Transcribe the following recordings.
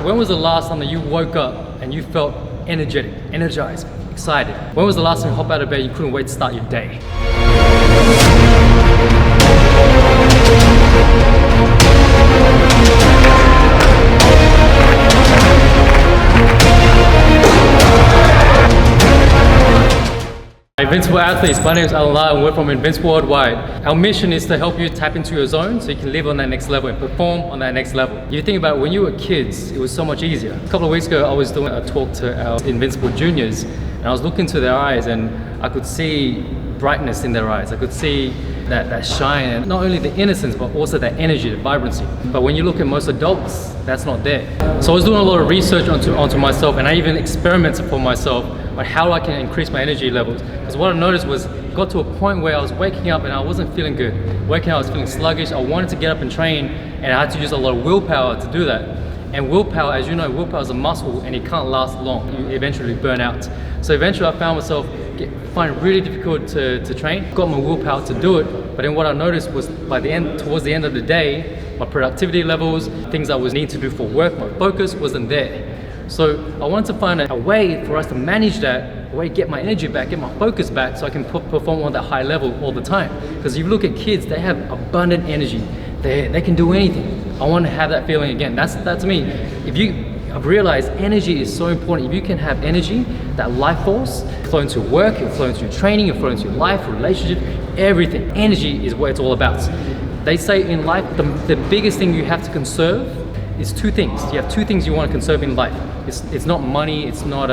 When was the last time that you woke up and you felt energetic, energized, excited? When was the last time you hopped out of bed and you couldn't wait to start your day? Invincible athletes, my name is Alan and we're from Invincible Worldwide. Our mission is to help you tap into your zone so you can live on that next level and perform on that next level. You think about it, when you were kids, it was so much easier. A couple of weeks ago, I was doing a talk to our Invincible juniors and I was looking into their eyes and I could see brightness in their eyes. I could see that shine, and not only the innocence but also that energy, the vibrancy. But when you look at most adults, that's not there. So I was doing a lot of research onto myself, and I even experimented for myself on how I can increase my energy levels. Because what I noticed was, got to a point where I was waking up and I wasn't feeling good. Waking up, I was feeling sluggish. I wanted to get up and train, and I had to use a lot of willpower to do that. And willpower, as you know, willpower is a muscle and it can't last long. You eventually burn out. So eventually I found myself find it really difficult to train. Got my willpower to do it, but then what I noticed was towards the end of the day, my productivity levels, things I was needing to do for work, my focus wasn't there. So I wanted to find a way for us to manage that, a way to get my energy back, get my focus back, so I can perform on that high level all the time. Because if you look at kids, they have abundant energy. They can do anything. I want to have that feeling again. That's me. I've realized energy is so important. If you can have energy, that life force, flow into work, it flow into your training, it flow into your life, relationship, everything. Energy is what it's all about. They say in life, the biggest thing you have to conserve is two things. You have two things you want to conserve in life. It's not money, it's not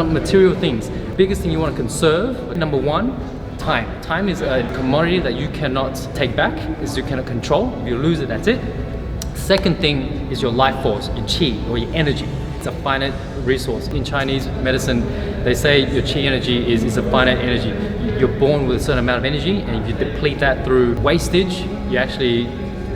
material things. The biggest thing you want to conserve, number one, time. Time is a commodity that you cannot take back, you cannot control. If you lose it, that's it. Second thing is your life force, your qi, or your energy. It's a finite resource. In Chinese medicine, they say your qi energy is a finite energy. You're born with a certain amount of energy, and if you deplete that through wastage, you actually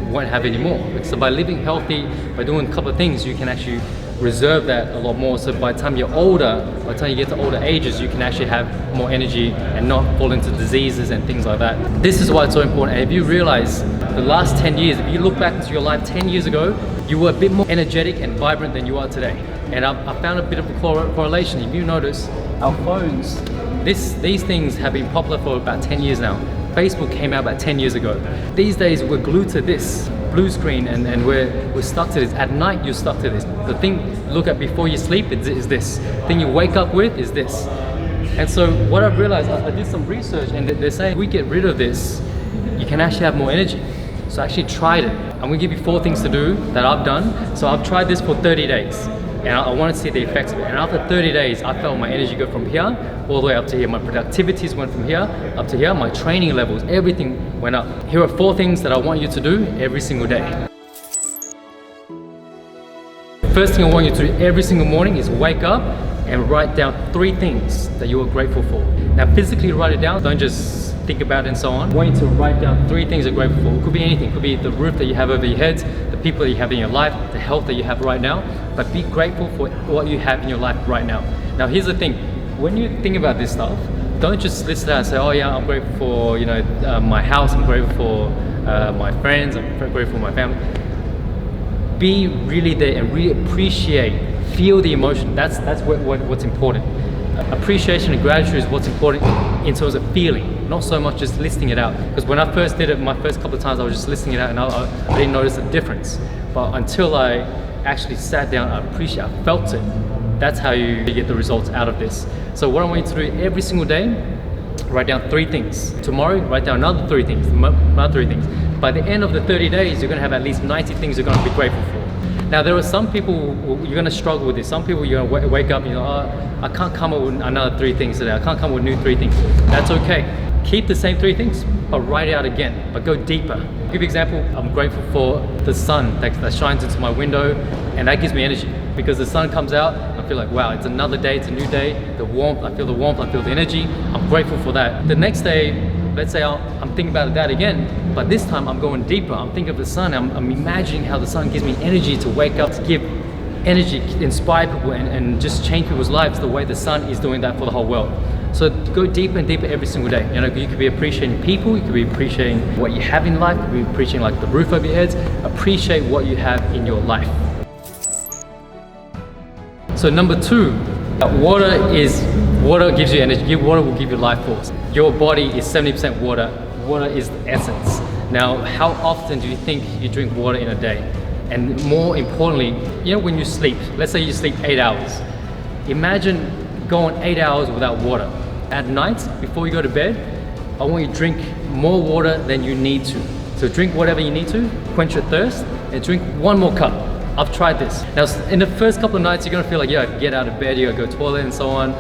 won't have any more. So by living healthy, by doing a couple of things, you can actually reserve that a lot more. So by the time you're older, by the time you get to older ages, you can actually have more energy and not fall into diseases and things like that. This is why it's so important. And if you realize the last 10 years, if you look back into your life 10 years ago, you were a bit more energetic and vibrant than you are today. And I found a bit of a correlation. If you notice, our phones, these things have been popular for about 10 years now. Facebook came out about 10 years ago. These days we're glued to this blue screen and we're stuck to this. At night you're stuck to this. The thing you look at before you sleep is this. The thing you wake up with is this. And so what I've realized, I did some research and they're saying if we get rid of this, you can actually have more energy. So I actually tried it. I'm gonna give you 4 things to do that I've done. So I've tried this for 30 days. And I wanted to see the effects of it. And after 30 days, I felt my energy go from here all the way up to here. My productivities went from here up to here. My training levels, everything went up. Here are 4 things that I want you to do every single day. First thing I want you to do every single morning is wake up and write down 3 things that you are grateful for. Now physically write it down, don't just think about it and so on. I want you to write down 3 things you're grateful for. It could be anything, it could be the roof that you have over your heads, the people that you have in your life, the health that you have right now, but be grateful for what you have in your life right now. Now here's the thing, when you think about this stuff, don't just list it out and say, oh yeah, I'm grateful for my house, I'm grateful for my friends, I'm grateful for my family. Be really there and really appreciate, feel the emotion. That's what's important. Appreciation and gratitude is what's important in terms of feeling, not so much just listing it out. Because when I first did it, my first couple of times I was just listing it out and I didn't notice the difference. But until I actually sat down, I felt it. That's how you get the results out of this. So what I want you to do every single day, write down 3 things. Tomorrow, write down another 3 things, another 3 things. By the end of the 30 days, you're gonna have at least 90 things you're gonna be grateful for. Now there are some people, you're gonna struggle with this. Some people you're gonna wake up, I can't come up with another 3 things today. I can't come up with new 3 things. That's okay. Keep the same 3 things, but write it out again, but go deeper. I'll give you an example. I'm grateful for the sun that shines into my window, and that gives me energy. Because the sun comes out, I feel like, wow, it's another day, it's a new day. The warmth, I feel the warmth, I feel the energy. I'm grateful for that. The next day, let's say I'm thinking about that again, but this time I'm going deeper. I'm thinking of the sun. I'm imagining how the sun gives me energy to wake up, to give energy, inspire people and just change people's lives the way the sun is doing that for the whole world. So go deeper and deeper every single day. You know, you could be appreciating people, you could be appreciating what you have in life, you could be appreciating like the roof over your heads. Appreciate what you have in your life. So number 2, water gives you energy. Water will give you life force. Your body is 70% water. Water is the essence. Now, how often do you think you drink water in a day? And more importantly, you know, when you sleep, let's say you sleep 8 hours. Imagine going 8 hours without water. At night, before you go to bed, I want you to drink more water than you need to. So drink whatever you need to, quench your thirst, and drink 1 more cup. I've tried this. Now, in the first couple of nights, you're gonna feel like, yeah, get out of bed, you gotta go to the toilet and so on.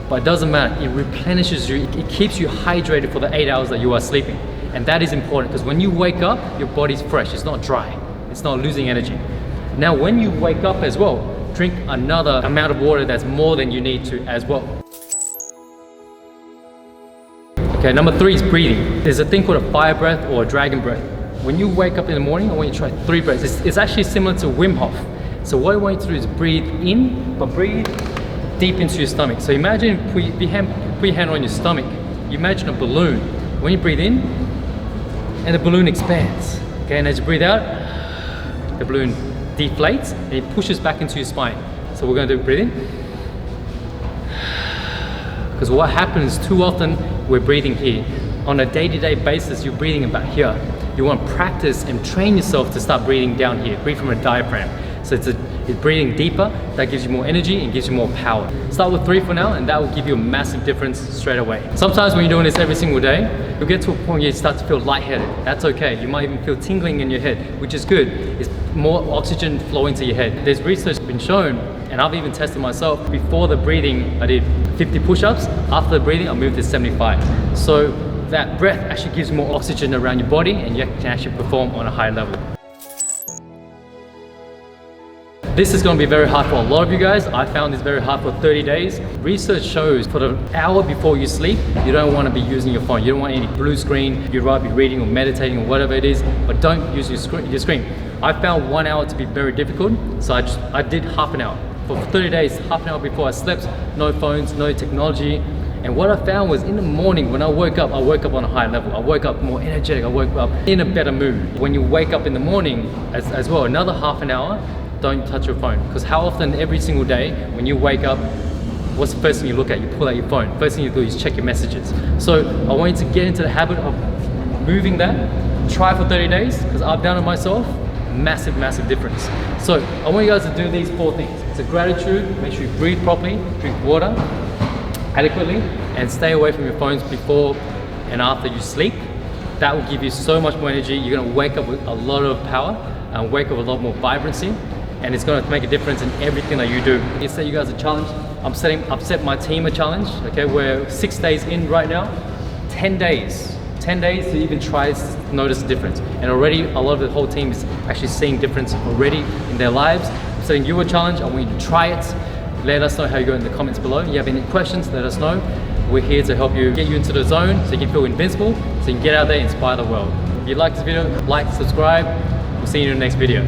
But it doesn't matter, it replenishes you, it keeps you hydrated for the 8 hours that you are sleeping. And that is important, because when you wake up, your body's fresh, it's not dry, it's not losing energy. Now, when you wake up as well, drink another amount of water that's more than you need to as well. Okay, number 3 is breathing. There's a thing called a fire breath or a dragon breath. When you wake up in the morning, I want you to try 3 breaths. It's actually similar to Wim Hof. So what I want you to do is breathe in, but breathe deep into your stomach. So imagine, put your hand on your stomach. You imagine a balloon. When you breathe in, and the balloon expands. Okay, and as you breathe out, the balloon deflates and it pushes back into your spine. So we're going to do breathe in. Because what happens too often, we're breathing here. On a day-to-day basis, you're breathing about here. You want to practice and train yourself to start breathing down here. Breathe from a diaphragm. So it's breathing deeper, that gives you more energy and gives you more power. Start with 3 for now, and that will give you a massive difference straight away. Sometimes when you're doing this every single day, you'll get to a point where you start to feel lightheaded. That's okay. You might even feel tingling in your head, which is good. It's more oxygen flowing to your head. There's research been shown, and I've even tested myself. Before the breathing, I did 50 push-ups. After the breathing, I moved to 75. So that breath actually gives more oxygen around your body, and you can actually perform on a high level. This is going to be very hard for a lot of you guys. I found this very hard for 30 days. Research shows for the hour before you sleep, you don't want to be using your phone. You don't want any blue screen. You'd rather be reading or meditating or whatever it is, but don't use your screen. I found 1 hour to be very difficult, so I did half an hour. For 30 days, half an hour before I slept, no phones, no technology. And what I found was in the morning when I woke up on a high level. I woke up more energetic, I woke up in a better mood. When you wake up in the morning as well, another half an hour, don't touch your phone. Because how often every single day when you wake up, what's the first thing you look at? You pull out your phone. First thing you do is check your messages. So I want you to get into the habit of moving that. Try for 30 days, because I've done it myself. Massive, massive difference. So I want you guys to do these 4 things. So gratitude, make sure you breathe properly, drink water adequately, and stay away from your phones before and after you sleep. That will give you so much more energy. You're gonna wake up with a lot of power and wake up with a lot more vibrancy, and it's gonna make a difference in everything that you do. You set you guys a challenge. I've set my team a challenge. Okay, we're 6 days in right now, 10 days to even try to notice a difference. And already a lot of the whole team is actually seeing difference already in their lives. I'm setting you a challenge. I want you to try it. Let us know how you go in the comments below. If you have any questions, let us know. We're here to help you get you into the zone so you can feel invincible, so you can get out there and inspire the world. If you like this video, like, subscribe. We'll see you in the next video.